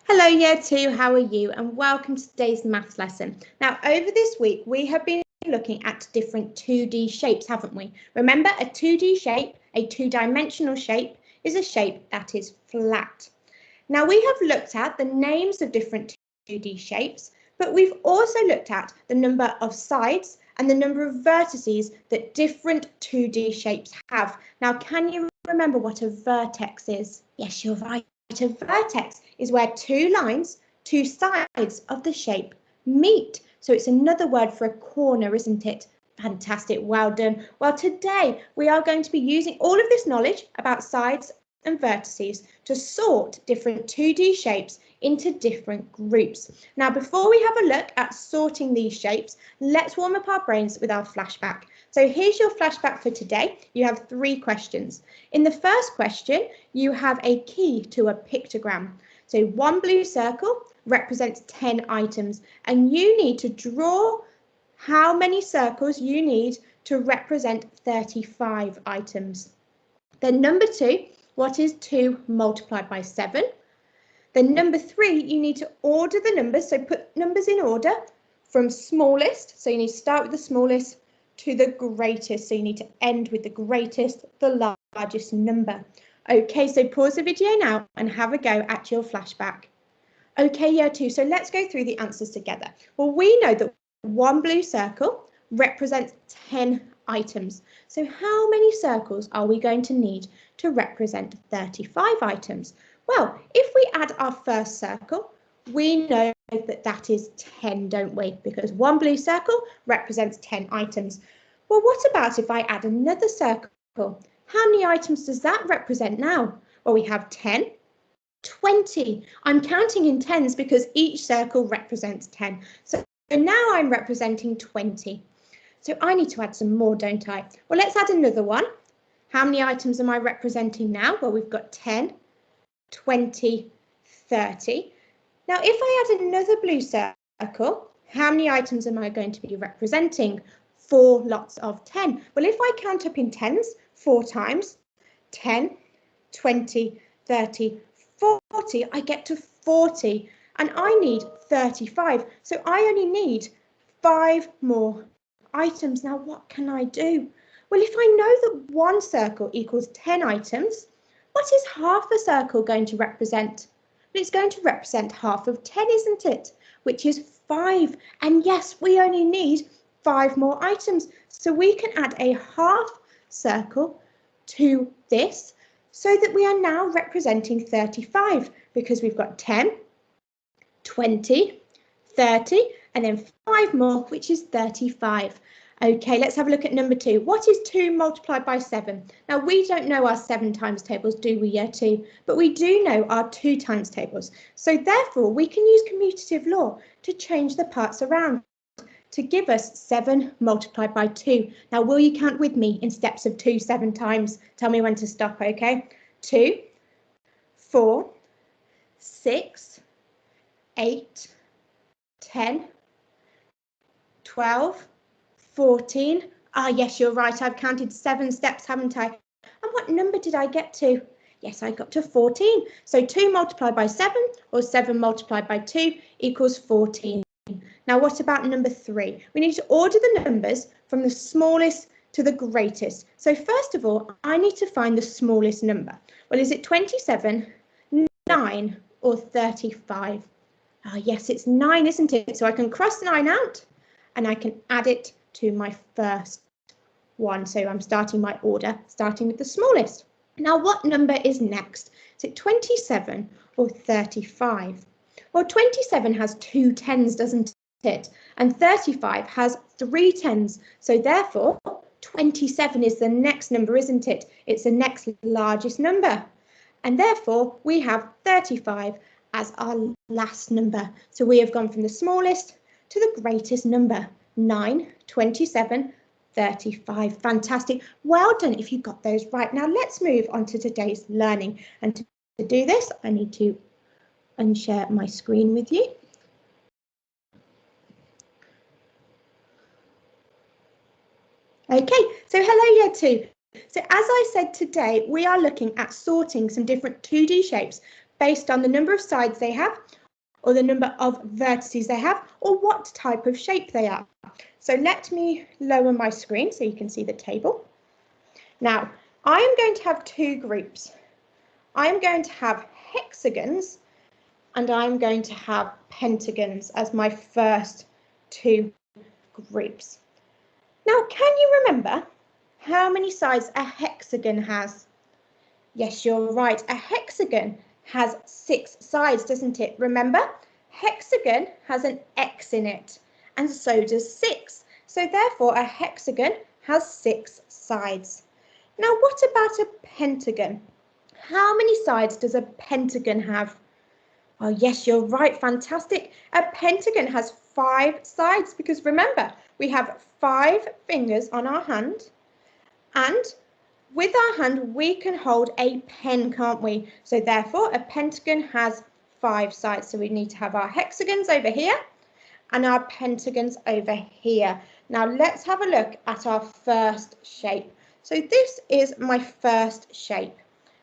Hello Year 2, how are you? And welcome to today's maths lesson. Now over this week we have been looking at different 2D shapes, haven't we? Remember, a 2D shape, a two-dimensional shape, is a shape that is flat. Now we have looked at the names of different 2D shapes, but we've also looked at the number of sides and the number of vertices that different 2D shapes have. Now can you remember what a vertex is? Yes, you're right. A vertex is where two lines, two sides of the shape meet. So it's another word for a corner, isn't it? Fantastic, well done. Well, today we are going to be using all of this knowledge about sides and vertices to sort different 2D shapes into different groups. Now, before we have a look at sorting these shapes, let's warm up our brains with our flashback. So here's your flashback for today. You have 3 questions. In the first question, you have a key to a pictogram. So one blue circle represents 10 items, and you need to draw how many circles you need to represent 35 items. Then number 2, what is 2 multiplied by 7? Then number 3, you need to order the numbers. So put numbers in order from smallest. So you need to start with the smallest to the greatest. So you need to end with the greatest, the largest number. Okay, so pause the video now and have a go at your flashback. Okay, Year 2, so let's go through the answers together. Well, we know that one blue circle represents 10 items. So how many circles are we going to need to represent 35 items? Well, if we add our first circle, we know that that is 10, don't we? Because one blue circle represents 10 items. Well, what about if I add another circle? How many items does that represent now? Well, we have 10, 20. I'm counting in tens because each circle represents 10. So now I'm representing 20. So I need to add some more, don't I? Well, let's add another one. How many items am I representing now? Well, we've got 10, 20, 30. Now, if I add another blue circle, how many items am I going to be representing? 4 lots of 10. Well, if I count up in tens 4 times, 10, 20, 30, 40, I get to 40, and I need 35. So I only need 5 more items. Now, what can I do? Well, if I know that one circle equals 10 items, what is half a circle going to represent? Well, it's going to represent half of 10, isn't it? Which is 5. And yes, we only need 5 more items. So we can add a half circle to this so that we are now representing 35 because we've got 10, 20, 30, and then 5 more, which is 35. Okay, let's have a look at number 2. What is 2 multiplied by 7? Now, we don't know our 7 times tables, do we, Year 2? But we do know our 2 times tables. So therefore, we can use commutative law to change the parts around to give us 7 multiplied by 2. Now, will you count with me in steps of 2 7 times? Tell me when to stop, okay? 2, 4, 6, 8, 10, 12, 14. Ah, yes, you're right. I've counted 7 steps, haven't I? And what number did I get to? Yes, I got to 14. So 2 multiplied by 7 or 7 multiplied by 2 equals 14. Now, what about number 3? We need to order the numbers from the smallest to the greatest. So first of all, I need to find the smallest number. Well, is it 27, 9 or 35? Ah, yes, it's 9, isn't it? So I can cross 9 out and I can add it to my first one. So I'm starting my order, starting with the smallest. Now, what number is next? Is it 27 or 35? Well, 27 has 2 tens, doesn't it? And 35 has 3 tens. So therefore, 27 is the next number, isn't it? It's the next largest number. And therefore, we have 35 as our last number. So we have gone from the smallest to the greatest number. 9, 27, 35. Fantastic. Well done if you got those right. Now let's move on to today's learning. And to do this, I need to unshare my screen with you. Okay, so hello Year 2. So as I said today, we are looking at sorting some different 2D shapes based on the number of sides they have, or the number of vertices they have, or what type of shape they are. So let me lower my screen so you can see the table. Now, I am going to have two groups. I'm going to have hexagons and I'm going to have pentagons as my first two groups. Now, can you remember how many sides a hexagon has? Yes, you're right. A hexagon has 6 sides, doesn't it? Remember, hexagon has an X in it, and so does 6. So therefore, a hexagon has 6 sides. Now, what about a pentagon? How many sides does a pentagon have? Oh, yes, you're right. Fantastic. A pentagon has 5 sides because remember, we have 5 fingers on our hand, and with our hand, we can hold a pen, can't we? So therefore, a pentagon has 5 sides. So we need to have our hexagons over here and our pentagons over here. Now let's have a look at our first shape. So this is my first shape.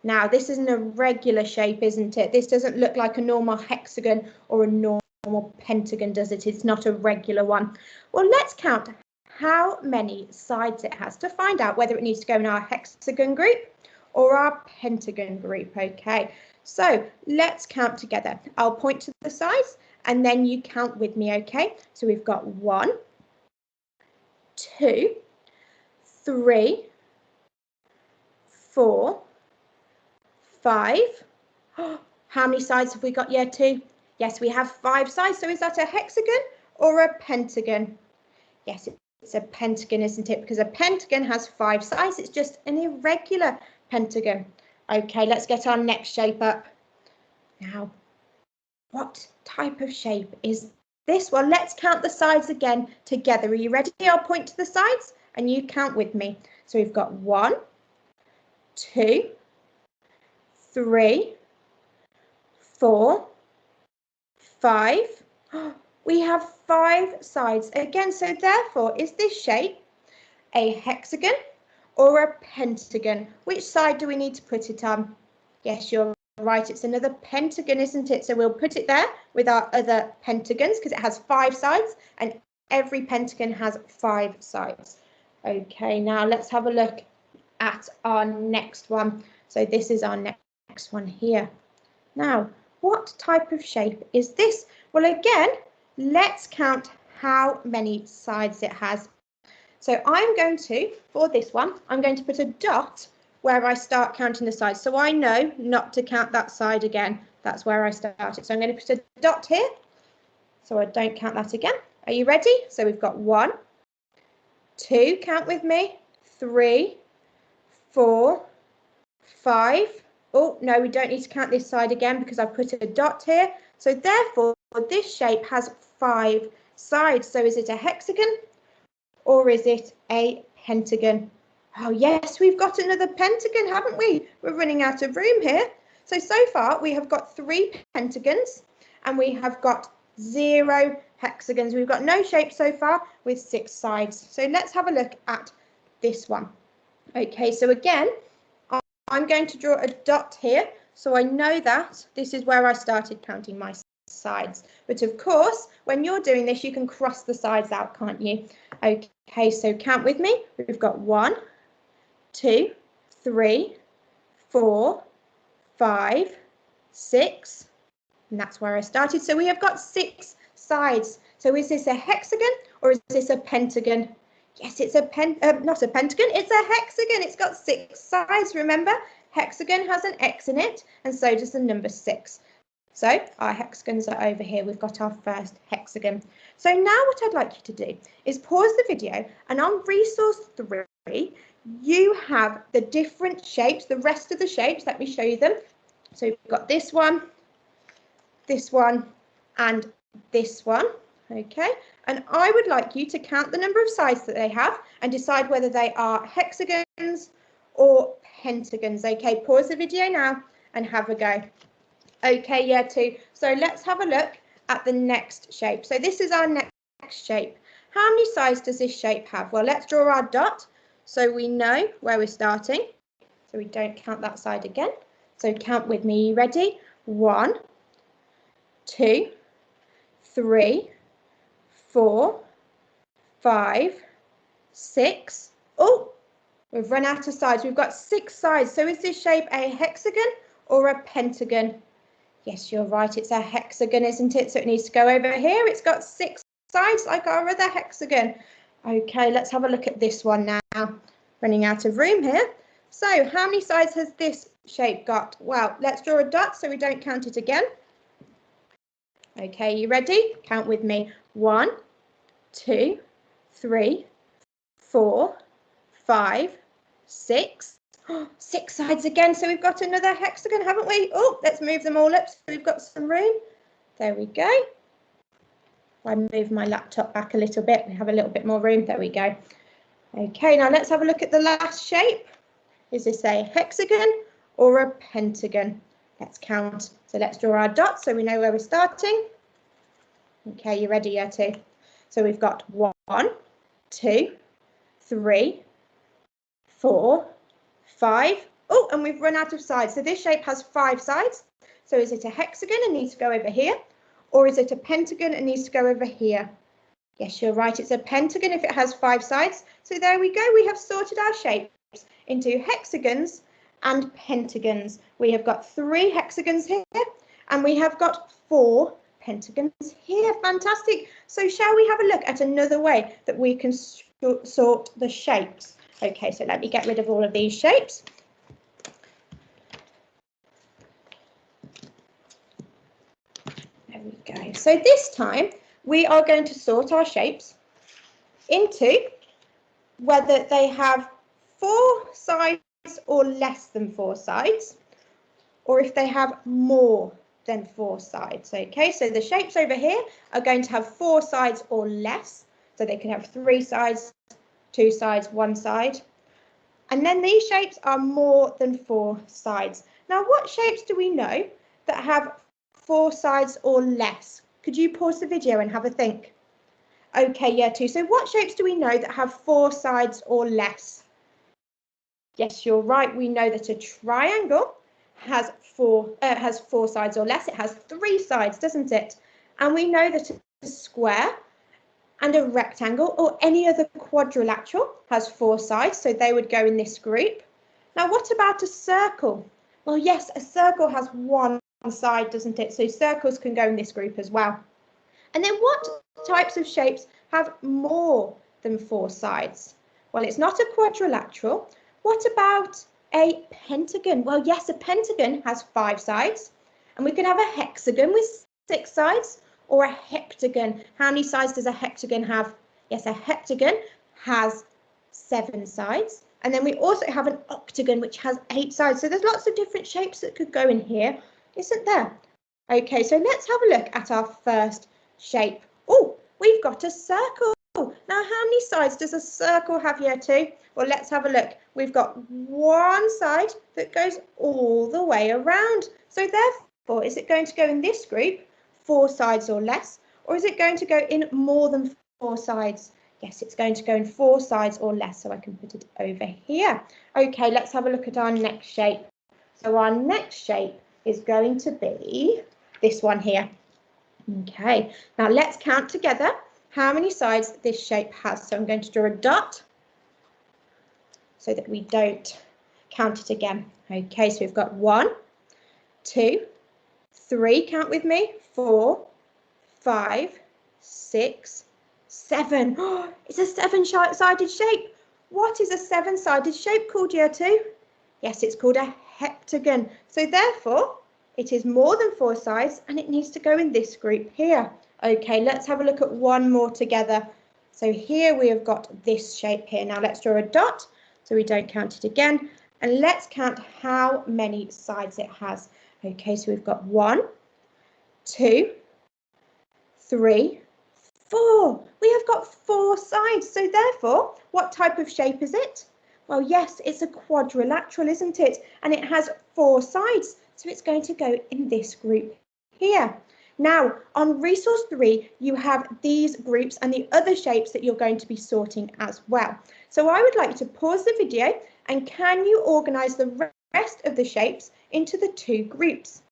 Now this is an irregular shape, isn't it? This doesn't look like a normal hexagon or a normal pentagon, does it? It's not a regular one. Well, let's count how many sides it has to find out whether it needs to go in our hexagon group or our pentagon group. Okay, so let's count together. I'll point to the sides and then you count with me. Okay, so we've got 1, 2, 3, 4, 5. How many sides have we got here? 2. Yes, we have 5 sides. So is that a hexagon or a pentagon? Yes, it's a pentagon, isn't it? Because a pentagon has 5 sides. It's just an irregular pentagon. Okay, let's get our next shape up. Now, what type of shape is this? Well, let's count the sides again together. Are you ready? I'll point to the sides and you count with me. So we've got 1, 2, 3, 4, 5. We have 5 sides again, so therefore is this shape a hexagon or a pentagon? Which side do we need to put it on? Yes, you're right, it's another pentagon, isn't it? So we'll put it there with our other pentagons because it has 5 sides and every pentagon has 5 sides. Okay, now let's have a look at our next one. So this is our next one here. Now, what type of shape is this? Well, again, let's count how many sides it has. So I'm going to, for this one, I'm going to put a dot where I start counting the sides. So I know not to count that side again. That's where I started. So I'm going to put a dot here so I don't count that again. Are you ready? So we've got 1, 2, count with me, 3, 4, 5. Oh, no, we don't need to count this side again because I've put a dot here. So therefore, this shape has 5 sides. So is it a hexagon or is it a pentagon? Oh, yes, we've got another pentagon, haven't we? We're running out of room here. So far, we have got 3 pentagons and we have got 0 hexagons. We've got no shape so far with 6 sides. So let's have a look at this one. Okay, so again, I'm going to draw a dot here, so I know that this is where I started counting my sides. But of course, when you're doing this, you can cross the sides out, can't you? Okay, so count with me. We've got 1, 2, 3, 4, 5, 6, and that's where I started. So we have got 6 sides. So is this a hexagon or is this a pentagon? Yes, it's not a pentagon, it's a hexagon. It's got 6 sides, remember? Hexagon has an X in it, and so does the number 6. So our hexagons are over here. We've got our first hexagon. So now what I'd like you to do is pause the video, and on resource 3, you have the different shapes, the rest of the shapes. Let me show you them. So we've got this one, and this one. Okay, and I would like you to count the number of sides that they have and decide whether they are hexagons or pentagons. Okay, pause the video now and have a go. Okay, yeah, 2. So let's have a look at the next shape. So this is our next shape. How many sides does this shape have? Well, let's draw our dot so we know where we're starting. So we don't count that side again. So count with me. You ready? 1, 2, 3, 4, 5, 6. Oh, we've run out of sides. We've got 6 sides. So is this shape a hexagon or a pentagon? Yes, you're right. It's a hexagon, isn't it? So it needs to go over here. It's got 6 sides like our other hexagon. Okay, let's have a look at this one now. Running out of room here. So how many sides has this shape got? Well, let's draw a dot so we don't count it again. Okay, you ready? Count with me. 1, 2, 3, 4, 5, 6. 6 sides again. So we've got another hexagon, haven't we? Oh, let's move them all up so we've got some room. There we go. I move my laptop back a little bit. We have a little bit more room. There we go. Okay, now let's have a look at the last shape. Is this a hexagon or a pentagon? Let's count. So let's draw our dots so we know where we're starting. Okay, you ready, year 2? So we've got 1, 2, 3, 4, 5. Oh, and we've run out of sides. So this shape has 5 sides. So is it a hexagon and needs to go over here? Or is it a pentagon and needs to go over here? Yes, you're right. It's a pentagon if it has 5 sides. So there we go. We have sorted our shapes into hexagons and pentagons. We have got 3 hexagons here and we have got 4 pentagons here. Fantastic. So shall we have a look at another way that we can sort the shapes? Okay, so let me get rid of all of these shapes. There we go. So this time we are going to sort our shapes into whether they have 4 sides or less than 4 sides, or if they have more than 4 sides. Okay, so the shapes over here are going to have 4 sides or less. So they can have 3 sides, 2 sides, 1 side. And then these shapes are more than 4 sides. Now, what shapes do we know that have 4 sides or less? Could you pause the video and have a think? Okay, year 2. So what shapes do we know that have 4 sides or less? Yes, you're right. We know that a triangle has 4 sides or less. It has 3 sides, doesn't it? And we know that a square and a rectangle or any other quadrilateral has 4 sides, so they would go in this group. Now, what about a circle? Well, yes, a circle has 1 side, doesn't it? So circles can go in this group as well. And then what types of shapes have more than 4 sides? Well, it's not a quadrilateral. What about a pentagon? Well, yes, a pentagon has 5 sides, and we can have a hexagon with 6 sides, or a heptagon. How many sides does a heptagon have? Yes, a heptagon has 7 sides. And then we also have an octagon, which has 8 sides. So there's lots of different shapes that could go in here, isn't there? Okay, so let's have a look at our first shape. Oh, we've got a circle. Now, how many sides does a circle have here too? Well, let's have a look. We've got 1 side that goes all the way around. So therefore, is it going to go in this group, 4 sides or less, or is it going to go in more than 4 sides? Yes, it's going to go in 4 sides or less, so I can put it over here. Okay, let's have a look at our next shape. So our next shape is going to be this one here. Okay, now let's count together how many sides this shape has. So I'm going to draw a dot so that we don't count it again. Okay, so we've got 1, 2, 3, count with me, 4, 5, 6, 7. Oh, it's a 7-sided shape. What is a 7-sided shape called, year 2? Yes, it's called a heptagon. So therefore, it is more than 4 sides and it needs to go in this group here. Okay, let's have a look at one more together. So here we have got this shape here. Now let's draw a dot so we don't count it again. And let's count how many sides it has. Okay, so we've got 1, 2, 3, 4. We have got 4 sides. So therefore, what type of shape is it? Well, yes, it's a quadrilateral, isn't it? And it has 4 sides. So it's going to go in this group here. Now, on resource 3, you have these groups and the other shapes that you're going to be sorting as well. So I would like you to pause the video and can you organise the rest of the shapes into the 2 groups?